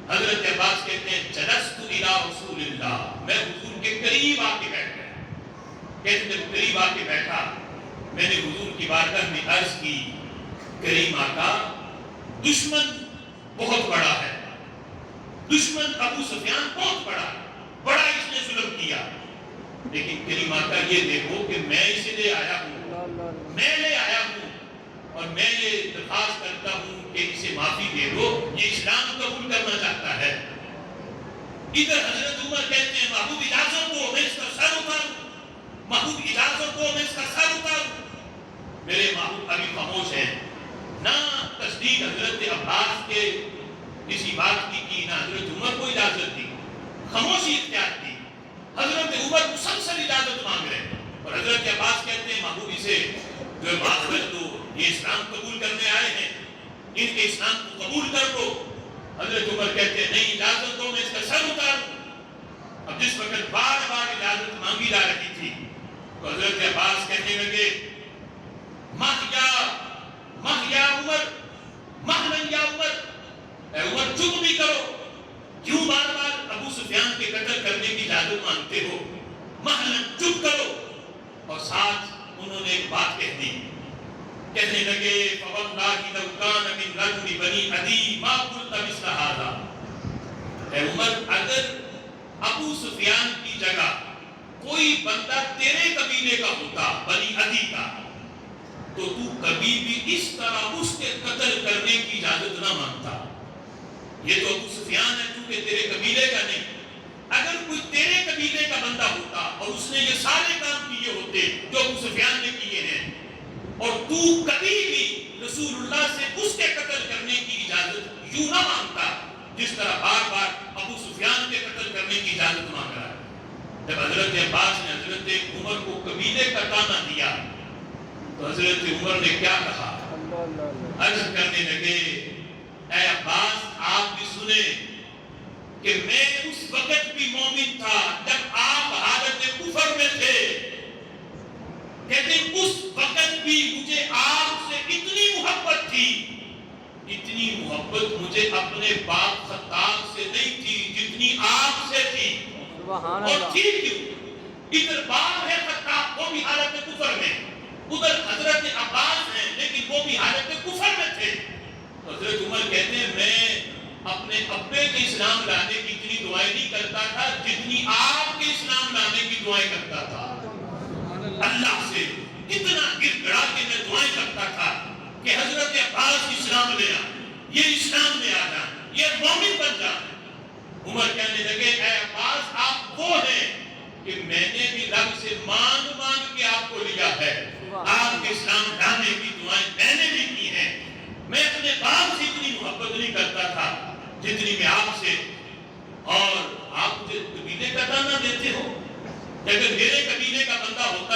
حضرت عباس کہتے ہیں جلست الی رسول اللہ, میں حضور کے قریب آ کے بیٹھ گیا. کہتے ہیں قریب آ کے بیٹھا, میں نے حضور کی بارگاہ میں عرض کی کریم آقا دشمن بہت بڑا ہے, دشمن ابو سفیان بہت بڑا ہے, بڑا اس نے ظلم کیا, لیکن کریم آقا یہ دیکھو کہ میں اسے لے آیا ہوں, میں لے آیا ہوں, اور میں یہ درخواست کرتا ہوں کہ اسے معافی دے دو, یہ اسلام قبول کرنا چاہتا ہے. ادھر حضرت عمر کہتے ہیں محبوب اجازت دو میں اس کا سر اتاروں, محبوب اجازت دو میں اس کا سر اتاروں. میرے محبوب ابھی خاموش ہیں. نہ تصدیق حضرت عباس کے کسی بات کی نہ حضرت عمر کو اجازت دی, خاموشی اختیار کی. حضرت عمر مسلسل اجازت مانگ رہے ہیں, اور حضرت عباس کہتے ہیں محبوب اسے جو معاف کر دو, یہ اسلام قبول کرنے آئے ہیں, ان کے اسلام کو قبول کر دو. حضرت عمر کہتے ہیں نہیں اجازت دو میں اس کا سر اتاروں. اب جس وقت بار بار اجازت مانگی جا رہی تھی تو حضرت عباس کہنے لگے مہ یا عمر, مہلن یا عمر, اے عمر چپ بھی کرو, کیوں بار بار ابو سفیان کے قتل کرنے کی اجازت مانگتے ہو, مہلن چپ کرو. اور ساتھ انہوں نے ایک بات کہہ دی, کہنے لگے فواللہ لو کان من رجل بنی عدی ما قلت مثل هذا. اے عمر اگر ابو سفیان کی جگہ کوئی بندہ تیرے قبیلے کا ہوتا, بنی عدی کا, تو تو کبھی بھی اس طرح اس کے قتل کرنے کی اجازت نہ مانگتا. یہ تو ابو سفیان ہے کیونکہ تیرے قبیلے کا نہیں. اگر کوئی تیرے قبیلے کا بندہ ہوتا اور اس نے یہ سارے کام کیے ہوتے جو ابو سفیان نے کیے ہیں, اور تو کبھی بھی رسول اللہ سے اس کے قتل کرنے کی اجازت یوں نہ مانگتا جس طرح بار بار ابو سفیان کے قتل کرنے کی اجازت مانگ رہا ہے. جب حضرت عباس نے حضرت عمر کو قبیلے کا تانا دیا تو حضرت عمر نے کیا کہا, عرض کرنے لگے اے عباس آپ بھی سنیں کہ میں اس وقت بھی مومن تھا جب آپ حالت کفر میں تھے. کہتے ہیں اس وقت بھی مجھے آپ سے اتنی محبت تھی, اتنی محبت مجھے اپنے باپ خطاب سے نہیں تھی جتنی آپ سے تھی. اور تھی کیوں, ادھر باپ ہے خطاب وہ بھی حالت کفر میں, ادھر حضرت عباس ہیں لیکن وہ بھی حالت کفر میں تھے. حضرت عمر کہتے ہیں میں اپنے ابے کے اسلام لانے کی اتنی دعائیں نہیں کرتا تھا جتنی آپ کے اسلام لانے کی دعائیں کرتا تھا. اللہ سے اتنا گر گڑا کے میں دعائیں کرتا تھا کہ حضرت عباس اسلام لے آئے, یہ اسلام لے آ جائیں, یہ مومن بن جائیں. عمر کہنے لگے اے عباس آپ وہ ہیں کہ میں نے بھی رب سے مانگ مانگ کے آپ کو لیا ہے, آپ کے اسلام لانے کی دعائیں میں نے بھی کی ہیں. میں اپنے باپ سے اتنی محبت نہیں کرتا تھا جتنی میں آپ سے, اور آپ مجھے قبیلے کا تانا دیتے ہو. اگر میرے قبیلے کا بندہ ہوتا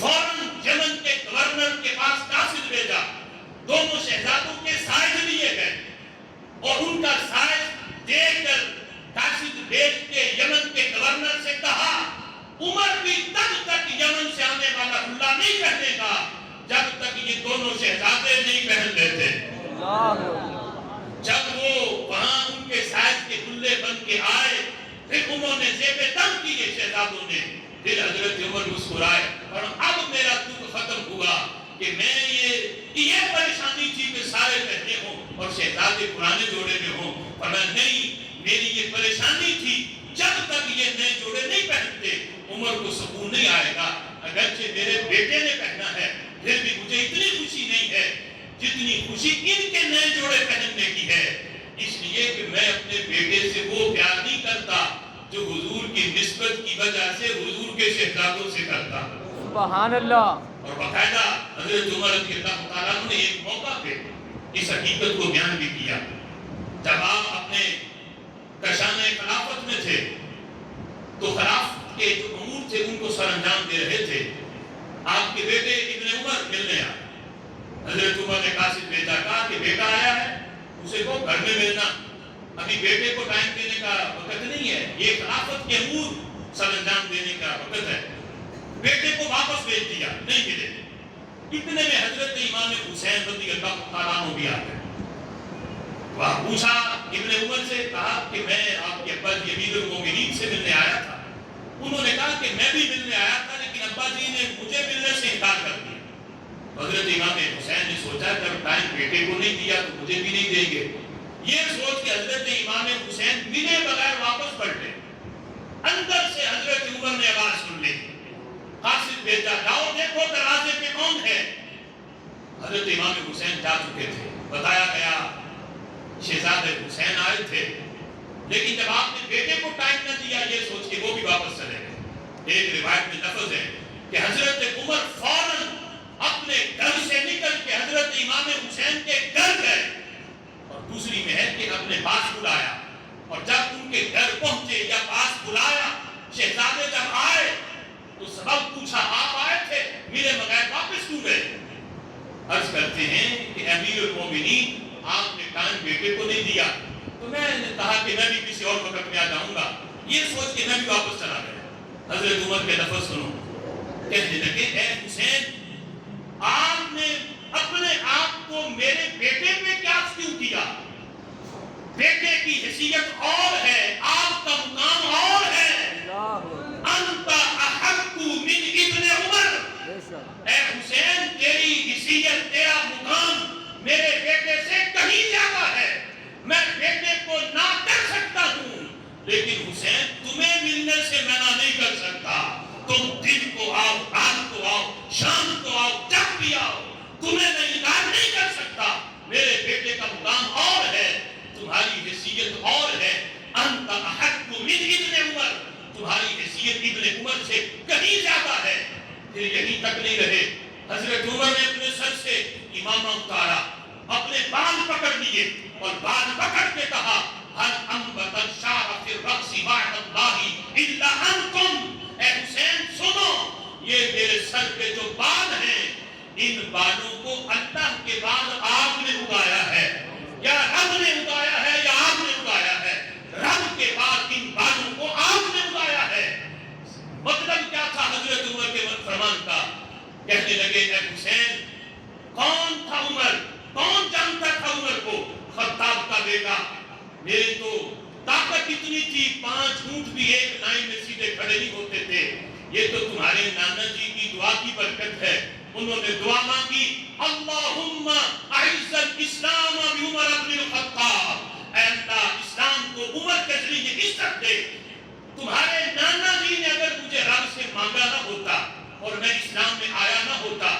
فوراً یمن کے گورنر کے پاس قاصد بھیجا. دونوں شہزادوں کے سائز لیے گئے اور ان کا سائز دے کر قاصد بھیج کے یمن کے گورنر سے کہا عمر بھی تب تک یمن سے آنے والا کھلا نہیں پہنے گا جب تک یہ دونوں شہزادے نہیں پہن لیتے. جب وہ وہاں ان کے سائز کے کھلے بن کے آئے پھر انہوں نے زیب تن کیے شہزادوں نے. پھر حضرت عمر مسکرائے اور اب میرا دکھ ختم ہوا کہ میں یہ پریشانی تھی کہ سارے پہنے ہوں اور شہزادے پرانے جوڑے میں ہوں. فرمایا نہیں، میری یہ پریشانی تھی جب تک یہ نئے جوڑے نہیں پہنتے عمر کو سکون نہیں آئے گا. اگرچہ میرے بیٹے نے پہنا ہے پھر بھی مجھے اتنی خوشی نہیں ہے جتنی خوشی ان کے نئے جوڑے پہننے کی ہے. اس لیے کہ میں اپنے بیٹے سے وہ پیار نہیں کرتا جو حضور کی نسبت کی وجہ سے حضور کے شہزادوں سے کرتا. سبحان اللہ. اور باقاعدہ حضرت عمر رضی اللہ تعالیٰ نے ایک موقع پہ اس حقیقت کو بیان بھی کیا. جب آپ اپنے کشانہ خلافت میں تھے تو خلافت کے جو امور تھے ان کو سر انجام دے رہے تھے. آپ کے بیٹے ابن عمر ملنے آئے. حضرت عمر نے قاصد بھیجا، کہا کہ بیٹا آیا ہے اسے کو گھر میں ملنا، ابھی بیٹے کو ٹائم دینے کا وقت نہیں ہے، یہ خلافت کے امور سر انجام دینے کا وقت ہے. بیٹے کو واپس بھیج دیا، نہیں ملے. اتنے میں حضرت امام حسین رضی اللہ تعالیٰ عنہ بھی آ گئے. وہاں پوچھا ابن عمر سے، کہا کہ میں آپ کے ابا جی امیر المومنین سے ملنے آیا تھا. انہوں نے کہا کہ میں بھی ملنے آیا تھا لیکن ابا جی نے مجھے ملنے سے انکار کر دیا. حضرت امام حسین نے سوچا جب ٹائم بیٹے کو نہیں دیا تو مجھے بھی نہیں دیں گے. یہ سوچ کے حضرت امام حسین ملے بغیر واپس پلٹے. اندر سے حضرت عمر نے آواز سن لی، قاصد بھیجا، جاؤ دیکھو دروازے پہ کون ہے. حضرت امام حسین جا چکے تھے. بتایا گیا شہزادے حسین آئے تھے لیکن جب آپ نے بیٹے کو ٹائم نہ دیا یہ سوچ کے وہ بھی واپس چلے گئے. ایک روایت میں لفظ ہے کہ حضرت عمر فوراً اپنے گھر سے نکل کے حضرت امام حسین کے گھر گئے اور دوسری میں ہے کہ اپنے پاس بلایا. اور جب ان کے گھر پہنچے یا پاس بلایا شہزادے جب آئے تو سبب پوچھا آپ آئے تھے میرے بغیر واپس کیوں گئے. عرض کرتے ہیں کہ امیر المومنین آپ نے ٹائم بیٹے کو نہیں دیا تو میں نے کہا کہ میں بھی کسی اور وقت میں آ جاؤں گا. یہ سوچ کے میں بھی واپس چلا گیا. حضرت عمر کے لفظ سنو، کہنے لگے اے حسین آپ نے اپنے آپ کو میرے بیٹے پہ کیا کیوں کیا؟ بیٹے کی حیثیت اور ہے، آپ کا مقام اور ہے. انت احق من ابن عمر. اے حسین تیری حیثیت تیرا مقام میرے بیٹے سے کہیں زیادہ ہے. میں بیٹے کو نہ کر سکتا ہوں لیکن حسین تمہیں ملنے سے منع نہیں کر سکتا. تم دن کو آؤ، رات کو آؤ، شام کو آؤ، جب بھی آؤ، تمہیں میں انکار نہیں کر سکتا. میرے بیٹے کا مقام اور ہے، تمہاری حیثیت اور ہے. انت احق من ابن عمر، تمہاری حیثیت ابن عمر سے کہیں زیادہ ہے. پھر یہیں تک نہیں رہے، حضرت عمر نے اپنے سر سے امامہ اتارا، اپنے بال پکڑ لیے اور بال پکڑ کے کہا هل انبت الشعر في الرأس بعد الله الا انتم. اے حسین سنو، یہ میرے سر پہ جو بال ہیں ان بالوں کو اللہ کے بعد آپ نے اگایا ہے، یا رب نے اگایا ہے یا آپ نے اگایا ہے. رب کے بعد ان بالوں کو آپ نے اگایا ہے. مطلب کیا تھا حضرت عمر کے فرمان کا؟ کہنے لگے اے حسین کون تھا عمر؟ کون جانتا تھا عمر کو؟ خطاب کا بیٹا. میری تو طاقت اتنی تھی 5 اونٹ بھی ایک لائن میں سیدھے کھڑے نہیں ہوتے تھے. یہ تو تمہارے نانا جی کی دعا کی برکت ہے. انہوں نے دعا مانگی اللہم اعز الاسلام بعمر بن الخطاب. اے اللہ اسلام کو عمر کے ذریعے عزت دے. تمہارے نانا جی نے اگر مجھے رب سے مانگا نہ ہوتا اور میں اسلام میں آیا نہ ہوتا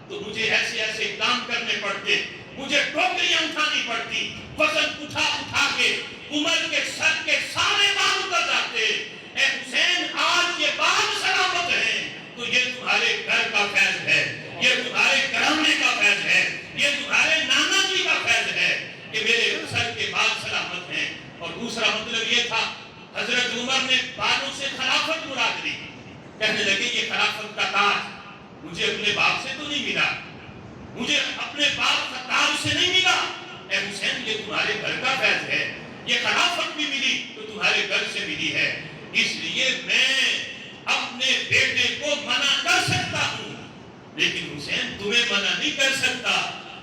تو مجھے ایسے ایسے کام کرنے پڑتے، مجھے ٹوکریاں اٹھانی پڑتی، وزن اٹھا کے عمر کے سر کے سارے بال اتر جاتے. اے حسین آج یہ بال سلامت ہیں تو یہ تمہارے گھر کا فیض ہے، یہ تمہارے گھرانے کا فیض ہے، یہ تمہارے نانا جی کا فیض ہے کہ میرے سر کے بال سلامت ہیں. اور دوسرا مطلب یہ تھا حضرت عمر نے بالوں سے خلافت مراد لی. کہنے لگے یہ خلافت کا تاج مجھے اپنے باپ سے تو نہیں ملا، مجھے اپنے باپ کا تاج سے نہیں ملا، اے حسین یہ تمہارے گھر کا فیض ہے، یہ خلافت بھی ملی تو تمہارے گھر سے ملی ہے، اس لیے میں اپنے بیٹے کو منع کر سکتا ہوں لیکن حسین تمہیں منع نہیں کر سکتا،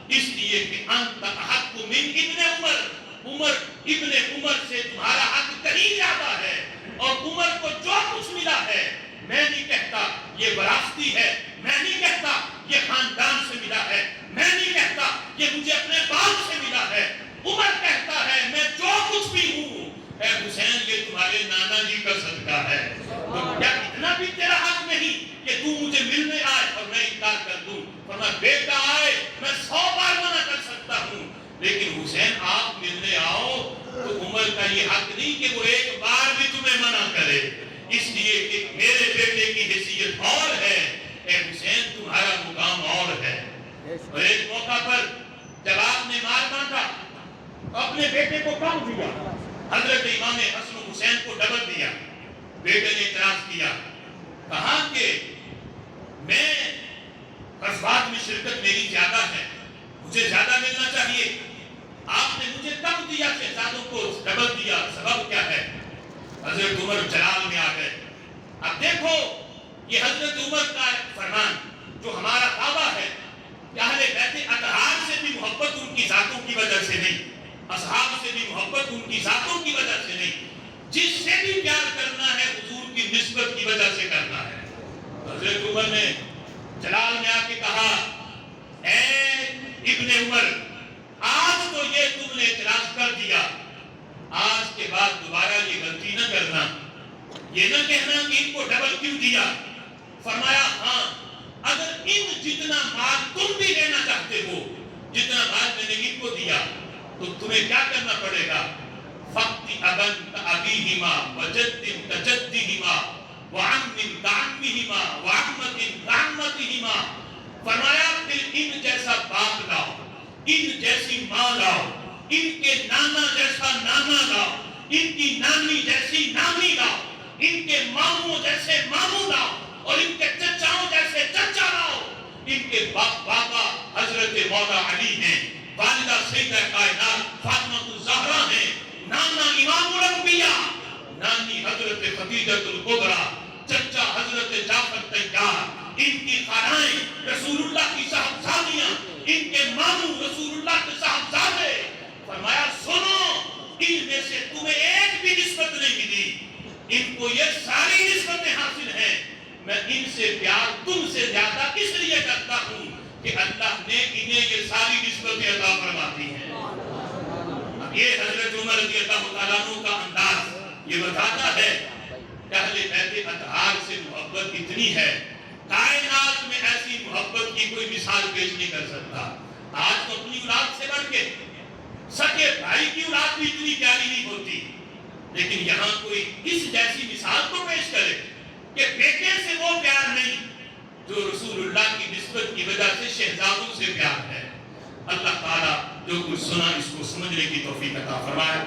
اس لیے کہ انت احق من ابن عمر، عمر ابن عمر سے تمہارا حق کہیں زیادہ ہے، اور عمر کو جو کچھ ملا ہے میں نہیں کہتا یہ وراثتی ہے، میں نہیں کہتا یہ خاندان سے ملا ہے، میں نہیں کہتا یہ مجھے اپنے باپ سے ملا ہے، عمر کہتا ہے میں جو کچھ بھی ہوں اے حسین یہ تمہارے نانا جی کا صدقہ ہے، تو کیا اتنا بھی تیرا حق نہیں کہ تو مجھے ملنے آئے اور میں انکار کر دوں؟ فرمایا بیٹا آئے میں 100 بار منع کر سکتا ہوں لیکن حسین آپ ملنے آؤ تو عمر کا یہ حق نہیں کہ وہ ایک بار بھی تمہیں منع کرے، اس لیے کہ میرے بیٹے کی حیثیت اور ہے، اے حسین تمہارا مقام اور ہے۔ اور ایک موقع پر جب آپ نے مار مانگا تو اپنے بیٹے کو کم دیا، حضرت امام حسن و حسین کو ڈبل دیا، بیٹے نے اعتراض کیا، کہا کہ میں غزوات میں شرکت میری زیادہ ہے، مجھے زیادہ ملنا چاہیے، آپ نے مجھے کم دیا، شہزادوں کو ڈبل دیا، سبب کیا ہے؟ حضرت عمر جلال میں آ گئے۔ اب دیکھو یہ حضرت عمر کا فرمان جو ہمارا دعویٰ ہے کہ اہل بیت اطہار سے بھی محبت ان کی ذاتوں کی وجہ سے نہیں، اصحاب سے بھی محبت ان کی ذاتوں کی وجہ سے نہیں، جس سے بھی پیار کرنا ہے حضور کی نسبت کی وجہ سے کرنا ہے۔ حضرت عمر نے جلال میں آ کے کہا اے ابن عمر آج تو یہ تم نے اعتراض کر دیا، آج کے بعد دوبارہ یہ غلطی نہ کرنا، یہ نہ کہنا کہ ان کو ڈبل کیوں دیا۔ فرمایا ہاں اگر ان جتنا مال تم بھی لینا چاہتے ہو جتنا مال میں نے ان کو دیا تو تمہیں کیا کرنا پڑے گا؟ فَقْتِ أَبًا كَأَبِيهِمَا وَجَدٍ كَجَدِّهِمَا وَعَمٍّ كَعَمِّهِمَا وَعَمَّةٍ كَعَمَّتِهِمَا۔ فرمایا پھر ان جیسا باپ لاؤ، ان جیسی ماں لاؤ، ان کے نانا جیسا نانا لاؤ، ان کی نانی جیسی نانی لاؤ، ان کے ماموں جیسے ماموں لاؤ، اور ان کے چچاؤں جیسے چچا لاؤ۔ ان کے بابا حضرت مولا علی ہیں، والدہ سیدہ کائنات فاطمہ الزہرا ہیں، نانا امام الانبیاء، نانی حضرت خدیجہ الکبریٰ، چچا حضرت جعفر طیار، ان کی خالائیں رسول اللہ کی صاحبزادیاں، ان کے ماموں رسول اللہ کے صاحبزادے۔ فرمایا سنو ان میں سے تمہیں ایک بھی نسبت نہیں ملی، ان کو یہ ساری نسبتیں حاصل ہیں، میں ان سے پیار تم سے زیادہ اس لیے کرتا ہوں کہ اللہ نے انہیں یہ ساری نسبتیں عطا فرماتی ہیں۔ اب یہ حضرت عمر رضی اللہ تعالیٰ عنہ کا انداز یہ بتاتا ہے کہ اہل بیت اطہار سے محبت اتنی ہے کائنات میں ایسی محبت کی کوئی مثال پیش نہیں کر سکتا۔ آج تو اپنی اولاد سے بڑھ کے سکے بھائی کی اولاد بھی اتنی پیاری نہیں ہوتی، لیکن یہاں کوئی اس جیسی مثال کو پیش کرے کہ بیٹے سے وہ پیار نہیں جو رسول اللہ کی نسبت کی وجہ سے شہزادوں سے پیار ہے۔ اللہ تعالیٰ جو کچھ سنا اس کو سمجھنے کی توفیق عطا فرمائے۔